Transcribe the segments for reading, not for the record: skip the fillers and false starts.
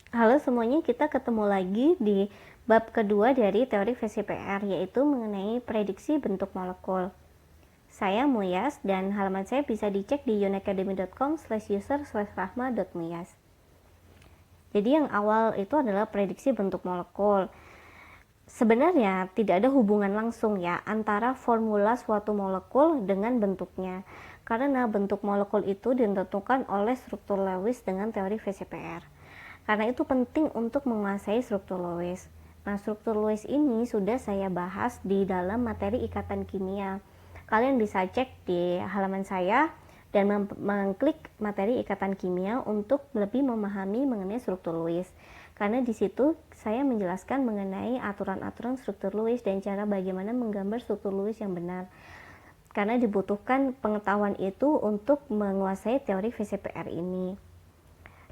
Halo semuanya, kita ketemu lagi di bab kedua dari teori VCPR, yaitu mengenai prediksi bentuk molekul. Saya Muyas dan halaman saya bisa dicek di unacademy.com/user/rahma.muyas. Jadi yang awal itu adalah prediksi bentuk molekul. Sebenarnya tidak ada hubungan langsung ya antara formula suatu molekul dengan bentuknya, karena bentuk molekul itu ditentukan oleh struktur Lewis dengan teori VCPR. Karena itu penting untuk menguasai struktur Lewis. Nah, struktur Lewis ini sudah saya bahas di dalam materi ikatan kimia. Kalian bisa cek di halaman saya dan mengklik materi ikatan kimia untuk lebih memahami mengenai struktur Lewis. Karena di situ saya menjelaskan mengenai aturan-aturan struktur Lewis dan cara bagaimana menggambar struktur Lewis yang benar. Karena dibutuhkan pengetahuan itu untuk menguasai teori VCPR ini.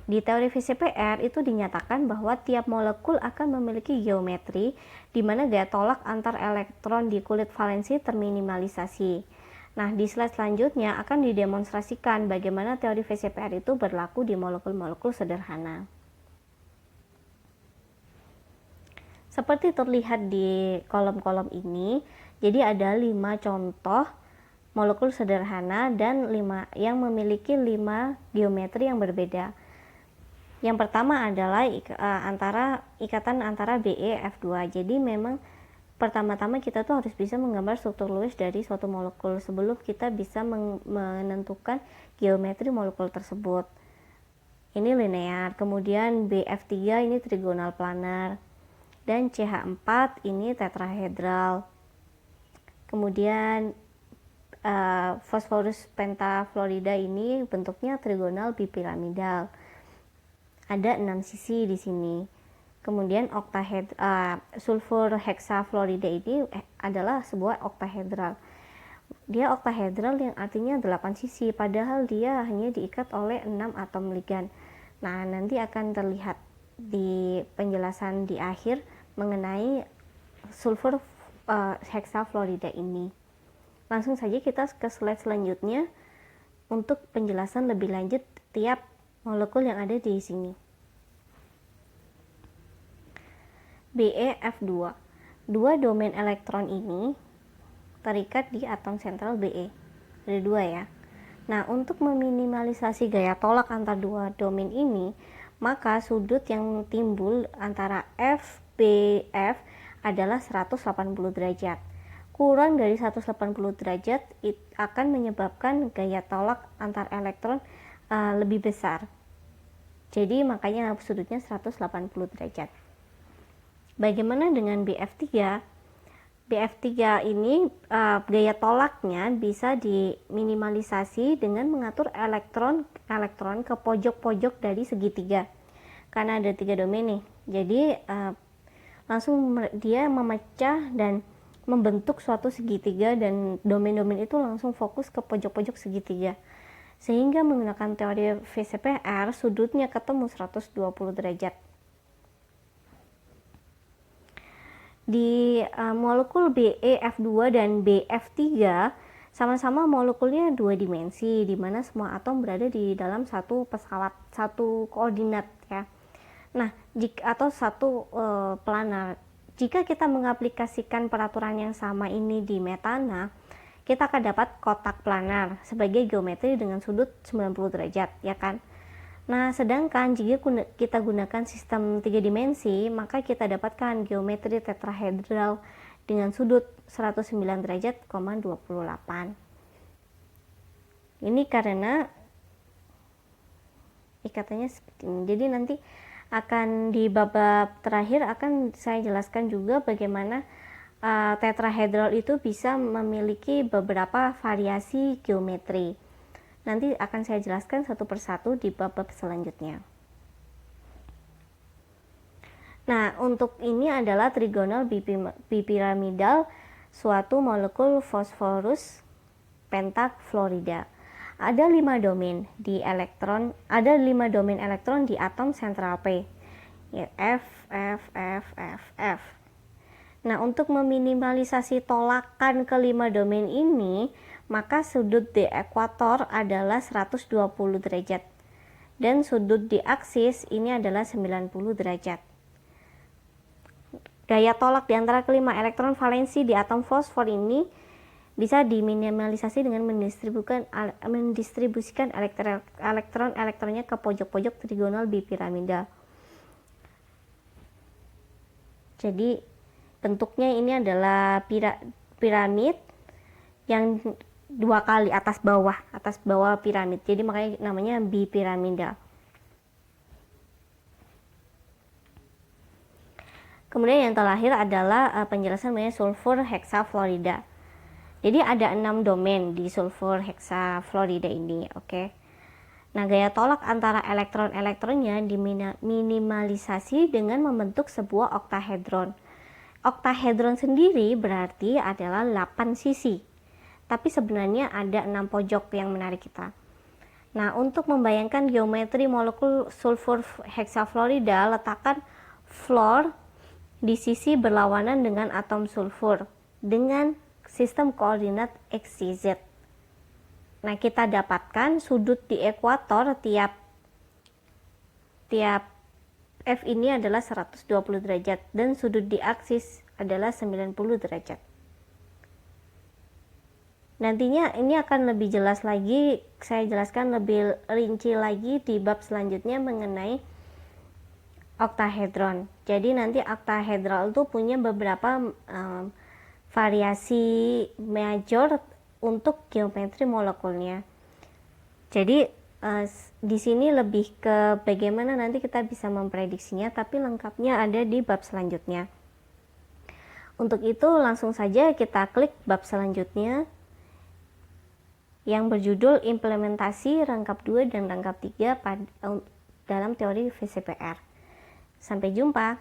Di teori VCPR itu dinyatakan bahwa tiap molekul akan memiliki geometri di mana gaya tolak antar elektron di kulit valensi terminimalisasi. Nah, di slide selanjutnya akan didemonstrasikan bagaimana teori VCPR itu berlaku di molekul-molekul sederhana. Seperti terlihat di kolom-kolom ini, jadi ada 5 contoh molekul sederhana dan 5 yang memiliki 5 geometri yang berbeda. Yang pertama adalah ikatan antara BeF2. Jadi memang pertama-tama kita tuh harus bisa menggambar struktur Lewis dari suatu molekul sebelum kita bisa menentukan geometri molekul tersebut. Ini linear. Kemudian BF3 ini trigonal planar. Dan CH4 ini tetrahedral. Kemudian Phosphorus pentafluorida ini bentuknya trigonal bipiramidal. Ada 6 sisi di sini. Kemudian sulfur hexafluorida ini adalah sebuah oktahedral. Dia oktahedral yang artinya 8 sisi, padahal dia hanya diikat oleh 6 atom ligan. Nah, nanti akan terlihat di penjelasan di akhir mengenai sulfur hexafluorida ini. Langsung saja kita ke slide selanjutnya untuk penjelasan lebih lanjut tiap molekul yang ada di sini. BeF2. Dua domain elektron ini terikat di atom sentral Be. Ada 2 ya. Nah, untuk meminimalisasi gaya tolak antar dua domain ini, maka sudut yang timbul antara FBF adalah 180 derajat. Kurang dari 180 derajat akan menyebabkan gaya tolak antar elektron lebih besar. Jadi makanya sudutnya 180 derajat. Bagaimana dengan BF3? BF3 ini gaya tolaknya bisa diminimalisasi dengan mengatur elektron ke pojok-pojok dari segitiga. Karena ada 3 domain nih. Jadi langsung dia memecah dan membentuk suatu segitiga dan domain-domain itu langsung fokus ke pojok-pojok segitiga. Sehingga menggunakan teori VCPR sudutnya ketemu 120 derajat. Di molekul BeF2 dan BF3 sama-sama molekulnya 2 dimensi, di mana semua atom berada di dalam satu pesawat, satu koordinat ya. Nah, atau satu planar. Jika kita mengaplikasikan peraturan yang sama ini di metana, kita akan dapat kotak planar sebagai geometri dengan sudut 90 derajat, ya kan? Nah, sedangkan jika kita gunakan sistem 3 dimensi, maka kita dapatkan geometri tetrahedral dengan sudut 109 derajat, 28. Ini karena ikatannya seperti ini. Jadi nanti akan di bab terakhir akan saya jelaskan juga bagaimana tetrahedral itu bisa memiliki beberapa variasi geometri. Nanti akan saya jelaskan satu persatu di bab selanjutnya. Nah, untuk ini adalah trigonal bipiramidal suatu molekul Phosphorus pentafluorida. Ada 5 domain di elektron, ada 5 domain elektron di atom sentral P. Ya, F, F, F, F, F. Nah, untuk meminimalisasi tolakan ke 5 domain ini, maka sudut di ekuator adalah 120 derajat. dan sudut di aksis ini adalah 90 derajat. Gaya tolak di antara kelima elektron valensi di atom fosfor ini bisa diminimalisasi dengan mendistribusikan elektron-elektronnya ke pojok-pojok trigonal bipiramidal. Jadi bentuknya ini adalah piramid yang dua kali atas bawah piramid. Jadi makanya namanya bipiramidal. Kemudian yang terakhir adalah penjelasan mengenai sulfur hexafluorida. Jadi ada 6 domain di sulfur hexafluorida ini, oke. Nah, gaya tolak antara elektron-elektronnya diminimalisasi dengan membentuk sebuah oktahedron. Oktahedron sendiri berarti adalah 8 sisi. Tapi sebenarnya ada 6 pojok yang menarik kita. Nah, untuk membayangkan geometri molekul sulfur hexafluorida, letakkan fluor di sisi berlawanan dengan atom sulfur dengan sistem koordinat x, y, z. Nah, kita dapatkan sudut di ekuator tiap F ini adalah 120 derajat dan sudut di aksis adalah 90 derajat. Nantinya ini akan lebih jelas lagi, saya jelaskan lebih rinci lagi di bab selanjutnya mengenai oktahedron. Jadi nanti oktahedron itu punya beberapa variasi major untuk geometri molekulnya. Jadi di sini lebih ke bagaimana nanti kita bisa memprediksinya, tapi lengkapnya ada di bab selanjutnya. Untuk itu langsung saja kita klik bab selanjutnya yang berjudul implementasi rangkap 2 dan rangkap 3 dalam teori VCPR. Sampai jumpa.